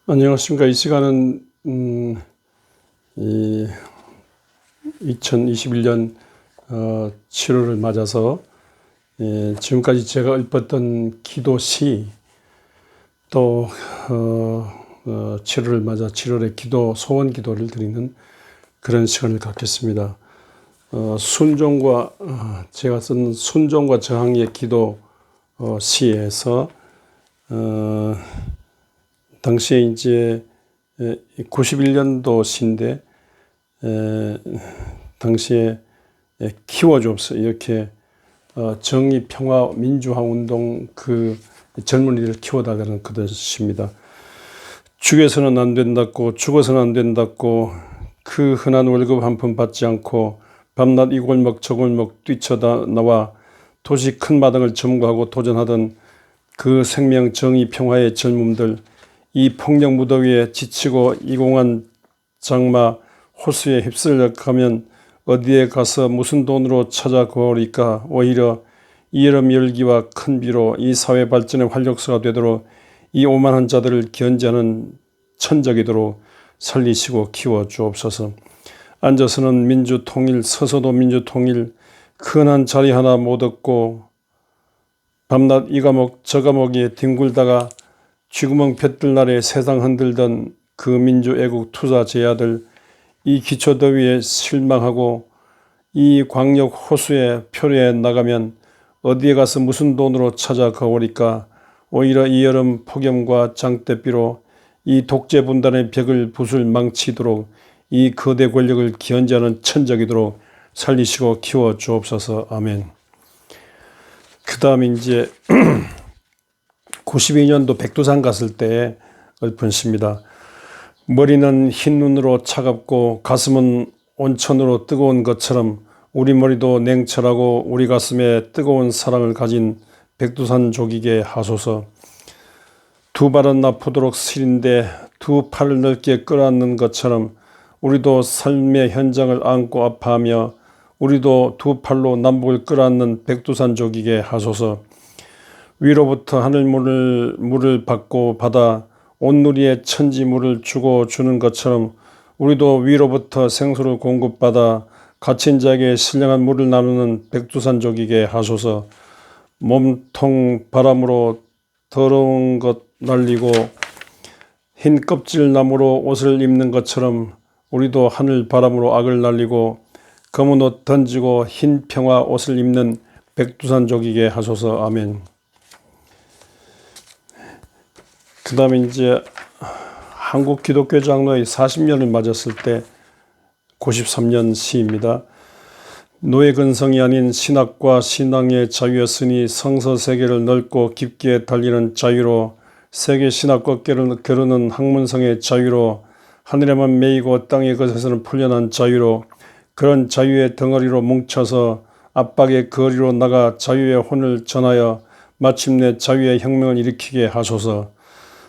안녕하십니까. 이 시간은 이 2021년 7월을 맞아서 지금까지 제가 읊었던 기도시 또 7월을 맞아 7월의 기도 소원 기도를 드리는 그런 시간을 갖겠습니다. 순종과 제가 쓴 순종과 저항의 기도 시에서 당시에 이제 91년도 시인데 당시에 키워주옵소서 이렇게 정의, 평화, 민주화 운동 그 젊은이를 키워달라는 그 뜻입니다. 죽여서는 안 된다고 죽어서는 안 된다고 그 흔한 월급 한 푼 받지 않고 밤낮 이 골목 저 골목 뛰쳐다 나와 도시 큰 마당을 점거하고 도전하던 그 생명, 정의, 평화의 젊음들, 이 폭력 무더위에 지치고 이공한 장마 호수에 휩쓸려 가면 어디에 가서 무슨 돈으로 찾아 구하리까. 오히려 이 여름 열기와 큰 비로 이 사회 발전의 활력소가 되도록 이 오만한 자들을 견제하는 천적이도록 살리시고 키워 주옵소서. 앉아서는 민주통일, 서서도 민주통일, 흔한 자리 하나 못 얻고 밤낮 이 과목 저 과목에 뒹굴다가 쥐구멍 볕들 날에 세상 흔들던 그 민주애국 투사 제야들, 이 기초더위에 실망하고 이 광역 호수에 표류해 나가면 어디에 가서 무슨 돈으로 찾아 가오리까. 오히려 이 여름 폭염과 장대비로 이 독재 분단의 벽을 부술 망치도록 이 거대 권력을 견제하는 천적이도록 살리시고 키워 주옵소서. 아멘. 그 다음에 이제 92년도 백두산 갔을 때 읊은 시입니다. 머리는 흰 눈으로 차갑고 가슴은 온천으로 뜨거운 것처럼 우리 머리도 냉철하고 우리 가슴에 뜨거운 사랑을 가진 백두산 족이게 하소서. 두 발은 아프도록 시린데 두 팔을 넓게 끌어안는 것처럼 우리도 삶의 현장을 안고 아파하며 우리도 두 팔로 남북을 끌어안는 백두산 족이게 하소서. 위로부터 하늘물을 받고 받아 온누리에 천지물을 주고 주는 것처럼 우리도 위로부터 생수를 공급받아 갇힌 자에게 신령한 물을 나누는 백두산족이게 하소서. 몸통 바람으로 더러운 것 날리고 흰 껍질 나무로 옷을 입는 것처럼 우리도 하늘 바람으로 악을 날리고 검은 옷 던지고 흰 평화 옷을 입는 백두산족이게 하소서. 아멘. 그 다음에 이제 한국 기독교 장로의 40년을 맞았을 때 93년 시입니다. 노예 근성이 아닌 신학과 신앙의 자유였으니 성서 세계를 넓고 깊게 달리는 자유로 세계 신학과 겨루는 학문성의 자유로 하늘에만 매이고 땅의 것에서는 풀려난 자유로 그런 자유의 덩어리로 뭉쳐서 압박의 거리로 나가 자유의 혼을 전하여 마침내 자유의 혁명을 일으키게 하소서.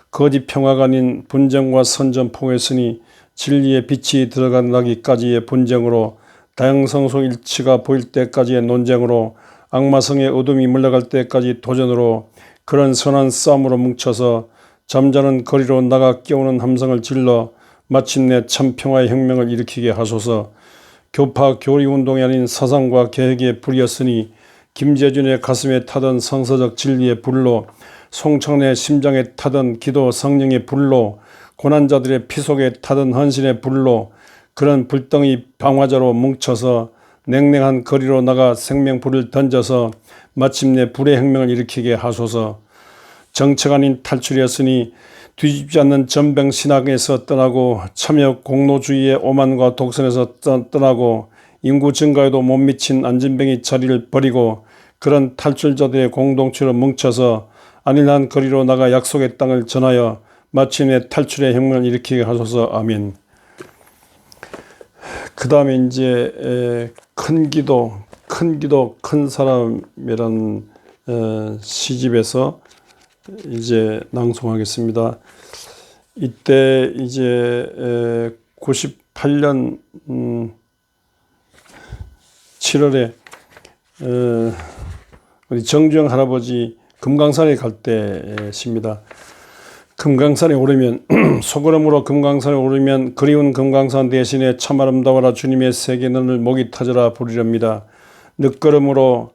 거짓 평화가 아닌 분쟁과 선전포고했으니 진리의 빛이 들어가기까지의 분쟁으로 다양성소 일치가 보일 때까지의 논쟁으로 악마성의 어둠이 물러갈 때까지 도전으로 그런 선한 싸움으로 뭉쳐서 잠자는 거리로 나가 깨우는 함성을 질러 마침내 참평화의 혁명을 일으키게 하소서. 교파 교리운동이 아닌 사상과 계획의 불이었으니 김재준의 가슴에 타던 성서적 진리의 불로 송창래의 심장에 타던 기도 성령의 불로 고난자들의 피 속에 타던 헌신의 불로 그런 불덩이 방화자로 뭉쳐서 냉랭한 거리로 나가 생명불을 던져서 마침내 불의 혁명을 일으키게 하소서. 정책 아닌 탈출이었으니 뒤집지 않는 전병신학에서 떠나고 참여 공로주의의 오만과 독선에서 떠나고 인구 증가에도 못 미친 안진뱅이 자리를 버리고 그런 탈출자들의 공동체로 뭉쳐서 안일한 거리로 나가 약속의 땅을 전하여 마침내 탈출의 혁명을 일으키게 하소서. 아멘. 그 다음에 이제 큰 기도 큰 사람이라는 시집에서 이제 낭송하겠습니다. 이때 이제 98년 7월에 우리 정주영 할아버지 금강산에 갈 때 시입니다. 금강산에 오르면 소걸음으로 금강산에 오르면 그리운 금강산 대신에 참 아름다워라 주님의 세계는을 목이 터져라 부르렵니다. 늦걸음으로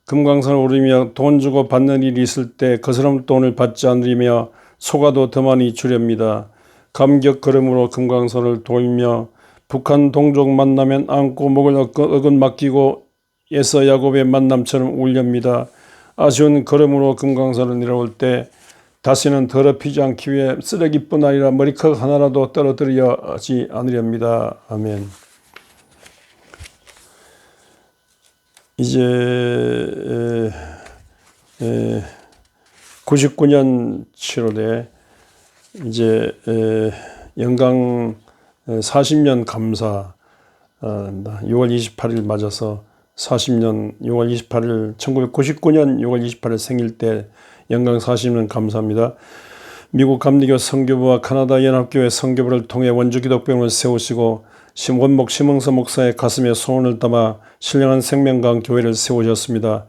금강산에 오르며 돈 주고 받는 일이 있을 때 거스름 돈을 받지 않으며 소가도 더 많이 주렵니다. 감격 걸음으로 금강산을 돌며 북한 동족 만나면 안고 목을 어긋 맡기고 에서 야곱의 만남처럼 울렵니다. 아쉬운 걸음으로 금강산을 내려올 때 다시는 더럽히지 않기 위해 쓰레기뿐 아니라 머리카락 하나라도 떨어뜨려 하지 않으렵니다. 아멘. 이제 99년 7월에 이제 영광 40년 감사 6월 28일 맞아서 40년 6월 28일 1999년 6월 28일 생일 때 영광 40년 감사합니다. 미국 감리교 선교부와 카나다 연합교회 선교부를 통해 원주 기독병원을 세우시고 원목 심흥서 목사의 가슴에 소원을 담아 신령한 생명강 교회를 세우셨습니다.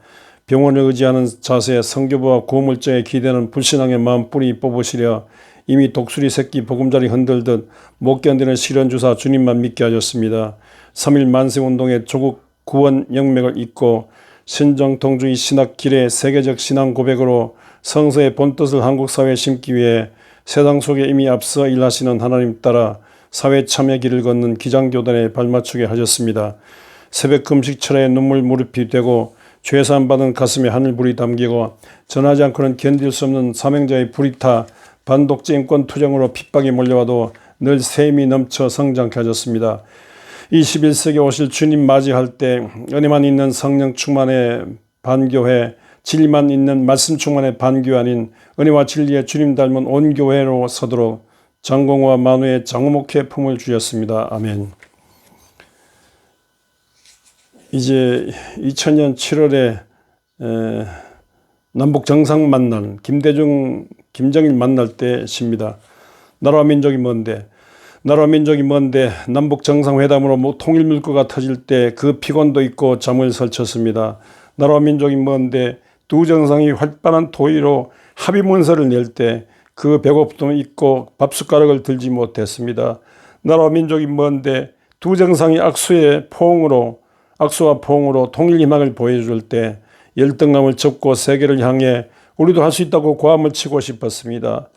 병원을 의지하는 자세에 선교부와 구호물자에 기대는 불신앙의 마음 뿌리 뽑으시려 이미 독수리 새끼 보금자리 흔들듯 못 견디는 시련주사 주님만 믿게 하셨습니다. 3.1 만세운동의 조국 구원 영맥을 잇고 신정통주의 신학길의 세계적 신앙 고백으로 성서의 본뜻을 한국 사회에 심기 위해 세상 속에 이미 앞서 일하시는 하나님 따라 사회 참여 길을 걷는 기장교단에 발맞추게 하셨습니다. 새벽 금식철에 눈물 무릎이 되고 죄사함받은 가슴에 하늘불이 담기고 전하지 않고는 견딜 수 없는 사명자의 불이 타 반독재 인권 투쟁으로 핍박이 몰려와도 늘 샘이 넘쳐 성장케 하셨습니다. 21세기 오실 주님 맞이할 때 은혜만 있는 성령 충만의 반교회, 진리만 있는 말씀 충만의 반교회 아닌 은혜와 진리의 주님 닮은 온 교회로 서도록 장공과 만우의 장목회 품을 주셨습니다. 아멘. 이제 2000년 7월에 남북 정상 만날 김정일 만날 때십니다. 나라와 민족이 먼데 남북 정상회담으로 통일 물꼬가 터질 때 그 피곤도 있고 잠을 설쳤습니다. 나라와 민족이 먼데 두 정상이 활발한 토의로 합의 문서를 낼 때 그 배고픔도 있고 밥숟가락을 들지 못했습니다. 나라와 민족이 먼데 두 정상이 악수와 포옹으로 통일 희망을 보여줄 때 열등감을 접고 세계를 향해 우리도 할 수 있다고 고함을 치고 싶었습니다.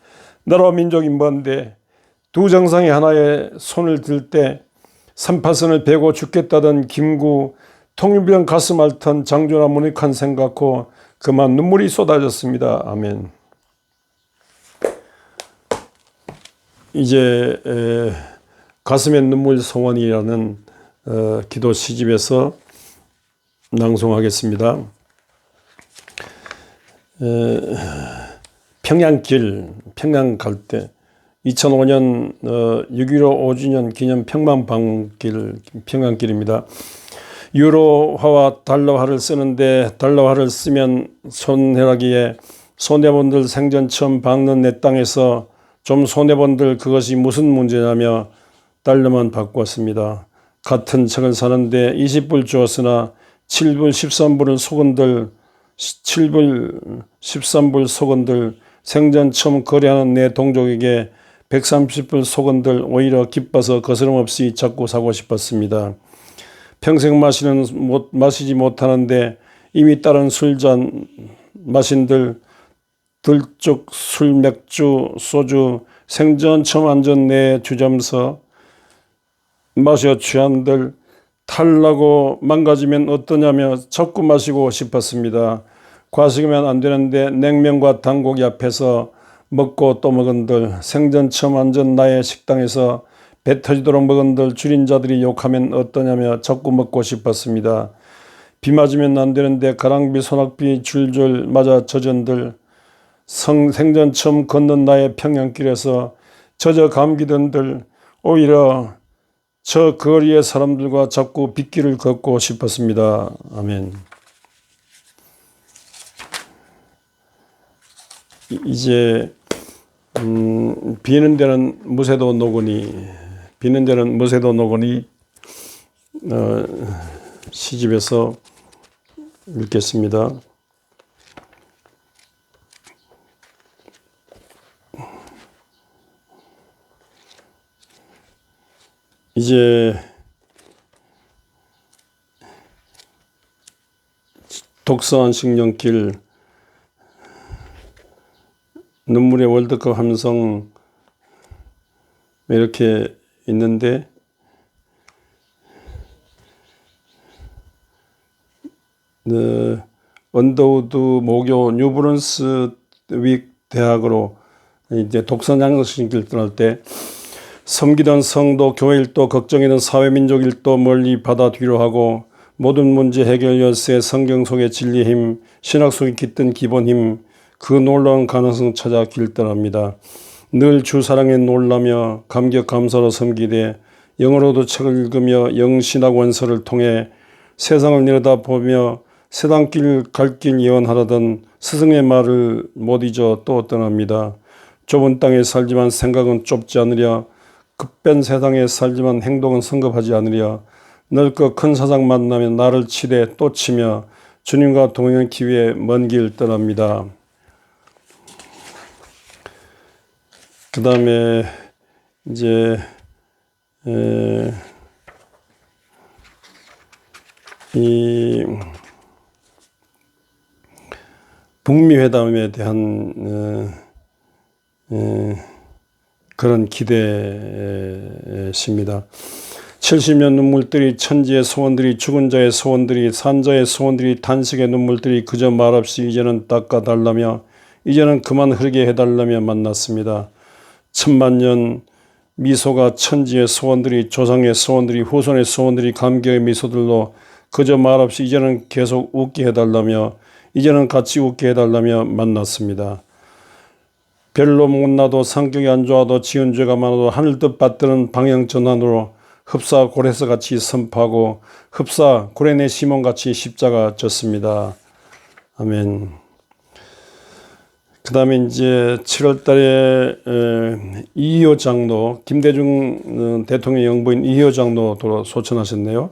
나라와 민족이 먼데 두 정상이 하나의 손을 들 때 3파선을 베고 죽겠다던 김구 통일병 가슴 앓던 장조나 문익환 생각고 그만 눈물이 쏟아졌습니다. 아멘. 이제 가슴의 눈물 성원이라는 기도 시집에서 낭송하겠습니다. 평양 갈 때 2005년 6.15 5주년 기념 평양길입니다. 유로화와 달러화를 쓰는데 달러화를 쓰면 손해라기에 손해본들 생전 처음 박는 내 땅에서 좀 손해본들 그것이 무슨 문제냐며 달러만 바꿨습니다. 같은 책을 사는데 20불 주었으나 7불 13불 속은들 생전 처음 거래하는 내 동족에게 130불 속은들 오히려 기뻐서 거스름없이 자꾸 사고 싶었습니다. 평생 마시지 못하는데 이미 다른 술잔 마신들 들쭉 술, 맥주, 소주 생전 처음 앉은 내 주점서 마셔 취한들 탈나고 망가지면 어떠냐며 자꾸 마시고 싶었습니다. 과식이면 안 되는데 냉면과 단고기 앞에서 먹고 또 먹은들 생전 처음 앉은 나의 식당에서 배 터지도록 먹은들 줄인 자들이 욕하면 어떠냐며 자꾸 먹고 싶었습니다. 비 맞으면 안 되는데 가랑비 소낙비 줄줄 맞아 젖은들 생전 처음 걷는 나의 평양길에서 젖어 감기던들 오히려 저 거리의 사람들과 자꾸 빗길을 걷고 싶었습니다. 아멘. 이제 비는 데는 무쇠도 녹으니 시집에서 읽겠습니다. 이제 독서안식년길, 눈물의 월드컵 함성 이렇게 있는데, 언더우드 모교 뉴브런스 윅 대학으로 이제 독서양식길 떠날 때 섬기던 성도, 교회 일도, 걱정이던 사회민족 일도 멀리 바다 뒤로 하고 모든 문제 해결 열쇠, 성경 속의 진리의 힘, 신학 속에 깃든 기본 힘, 그 놀라운 가능성 찾아 길 떠납니다. 늘 주 사랑에 놀라며 감격 감사로 섬기되 영어로도 책을 읽으며 영신학 원서를 통해 세상을 내려다보며 세상길 갈 길 예언하려던 스승의 말을 못 잊어 또 떠납니다. 좁은 땅에 살지만 생각은 좁지 않으랴. 급변 세상에 살지만 행동은 성급하지 않으랴. 넓고 큰 사상 만나면 나를 치되 또 치며 주님과 동행하기 위해 먼 길 떠납니다. 그 다음에 이제 이 북미 회담에 대한 그런 기대십니다. 70년 눈물들이, 천지의 소원들이, 죽은 자의 소원들이, 산자의 소원들이, 탄식의 눈물들이 그저 말없이 이제는 닦아달라며 이제는 그만 흐르게 해달라며 만났습니다. 천만년 미소가 천지의 소원들이, 조상의 소원들이, 후손의 소원들이 감격의 미소들로 그저 말없이 이제는 계속 웃게 해달라며 이제는 같이 웃게 해달라며 만났습니다. 별로 못나도 성격이 안 좋아도 지은 죄가 많아도 하늘 뜻 받드는 방향전환으로 흡사 고레스 같이 선포하고 흡사 고레네 시몬 같이 십자가 졌습니다. 아멘. 그 다음에 이제 7월 달에 이희호 장로, 김대중 대통령 영부인 이희호 장로도 소천하셨네요.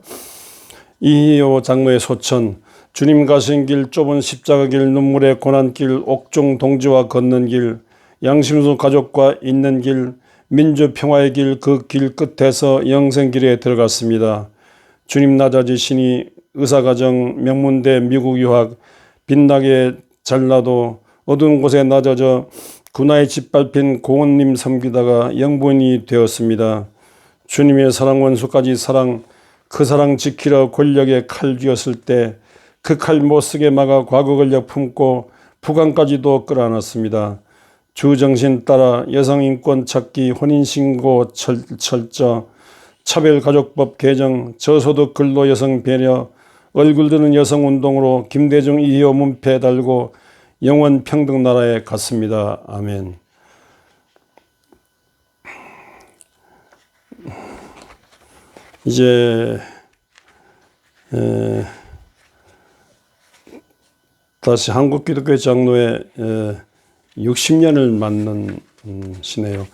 이희호 장로의 소천, 주님 가신 길, 좁은 십자가 길, 눈물의 고난길, 옥중 동지와 걷는 길, 양심수 가족과 있는 길, 민주 평화의 길, 그 길 끝에서 영생길에 들어갔습니다. 주님 낮아지시니 의사가정, 명문대, 미국 유학, 빛나게 잘나도 어두운 곳에 낮아져 군화에 짓밟힌 고은님 섬기다가 영부인이 되었습니다. 주님의 사랑 원수까지 사랑, 그 사랑 지키려 권력의 칼 쥐었을 때 그 칼 못쓰게 막아 과거 권력 품고 부관까지도 끌어안았습니다. 주 정신 따라 여성인권 찾기, 혼인신고 철저, 차별가족법 개정, 저소득 근로 여성 배려, 얼굴 드는 여성운동으로 김대중 이희호 문패 달고 영원 평등 나라에 갔습니다. 아멘. 이제 다시 한국기독교 장로의 60년을 맞는 시네요.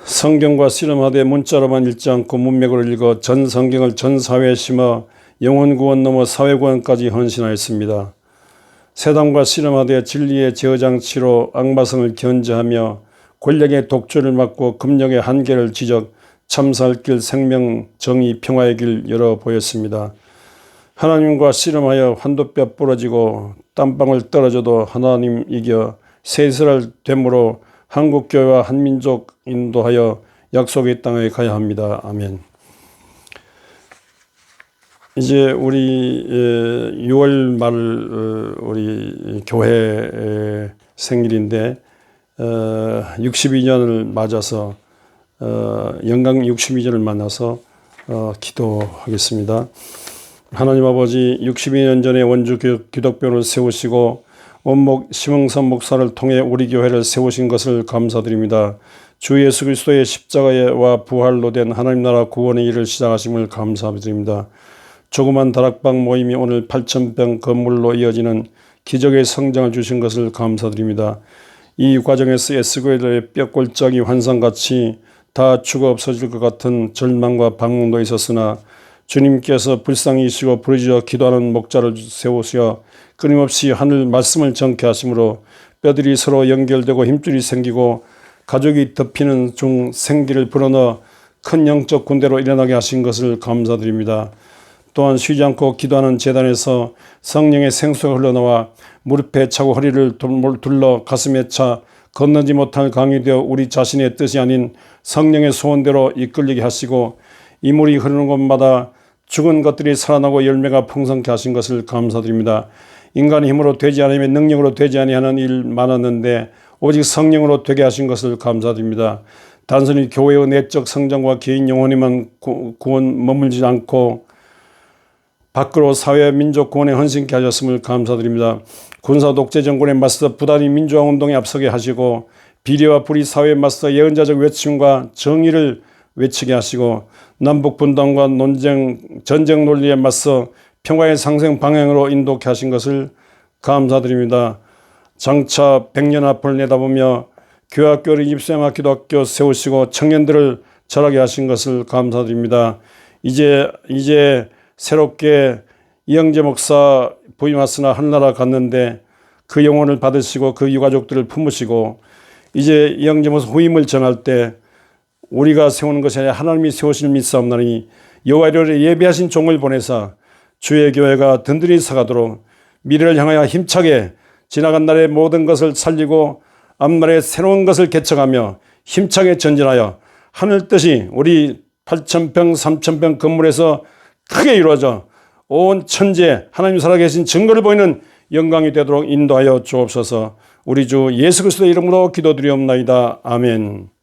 성경과 씨름하되 문자로만 읽지 않고 문맥으로 읽어 전 성경을 전 사회에 심어 영혼 구원 넘어 사회 구원까지 헌신하였습니다. 세상과 씨름하되 진리의 제어장치로 악마성을 견제하며 권력의 독주를 막고 금력의 한계를 지적, 참살 길, 생명, 정의, 평화의 길 열어 보였습니다. 하나님과 씨름하여 환도뼈 부러지고 땀방울 떨어져도 하나님 이겨 세이스랄 됨으로 한국교회와 한민족 인도하여 약속의 땅에 가야 합니다. 아멘. 이제 우리 6월 말 우리 교회 생일인데 62년을 맞아서 영광 62년을 만나서 기도하겠습니다. 하나님 아버지, 62년 전에 원주 기독교를 세우시고 원목 심흥선 목사를 통해 우리 교회를 세우신 것을 감사드립니다. 주 예수 그리스도의 십자가와 부활로 된 하나님 나라 구원의 일을 시작하심을 감사드립니다. 조그만 다락방 모임이 오늘 8,000평 건물로 이어지는 기적의 성장을 주신 것을 감사드립니다. 이 과정에서 에스겔의 뼈골짜기 환상같이 다 죽어 없어질 것 같은 절망과 방황도 있었으나 주님께서 불쌍히시고 부르짖어 기도하는 목자를 세우시어 끊임없이 하늘 말씀을 전케 하심으로 뼈들이 서로 연결되고 힘줄이 생기고 가족이 덮이는 중 생기를 불어넣어 큰 영적 군대로 일어나게 하신 것을 감사드립니다. 또한 쉬지 않고 기도하는 제단에서 성령의 생수가 흘러나와 무릎에 차고 허리를 둘러 가슴에 차 건너지 못할 강이 되어 우리 자신의 뜻이 아닌 성령의 소원대로 이끌리게 하시고 이 물이 흐르는 곳마다 죽은 것들이 살아나고 열매가 풍성케 하신 것을 감사드립니다. 인간의 힘으로 되지 않으면 능력으로 되지 아니하는 일 많았는데 오직 성령으로 되게 하신 것을 감사드립니다. 단순히 교회의 내적 성장과 개인 영혼에만 구원 머물지 않고 밖으로 사회 민족 구원에 헌신케 하셨음을 감사드립니다. 군사 독재 정권에 맞서 부단히 민주화 운동에 앞서게 하시고 비리와 불의 사회에 맞서 예언자적 외침과 정의를 외치게 하시고 남북 분단과 전쟁 논리에 맞서 평화의 상생 방향으로 인도케 하신 것을 감사드립니다. 장차 100년 앞을 내다보며 교학교를 입수양학 기독교 세우시고 청년들을 절하게 하신 것을 감사드립니다. 이제 새롭게 이영재 목사 부임하으나 하늘나라 갔는데 그 영혼을 받으시고 그 유가족들을 품으시고 이제 이영재 목사 후임을 정할 때 우리가 세우는 것이 아니라 하나님이 세우실 믿사옵나니 여호와를 예비하신 종을 보내사 주의 교회가 든든히 서가도록 미래를 향하여 힘차게 지나간 날의 모든 것을 살리고 앞날의 새로운 것을 개척하며 힘차게 전진하여 하늘 뜻이 우리 8,000평 3,000평 건물에서 크게 이루어져 온 천지에 하나님 살아계신 증거를 보이는 영광이 되도록 인도하여 주옵소서. 우리 주 예수 그리스도의 이름으로 기도드리옵나이다. 아멘.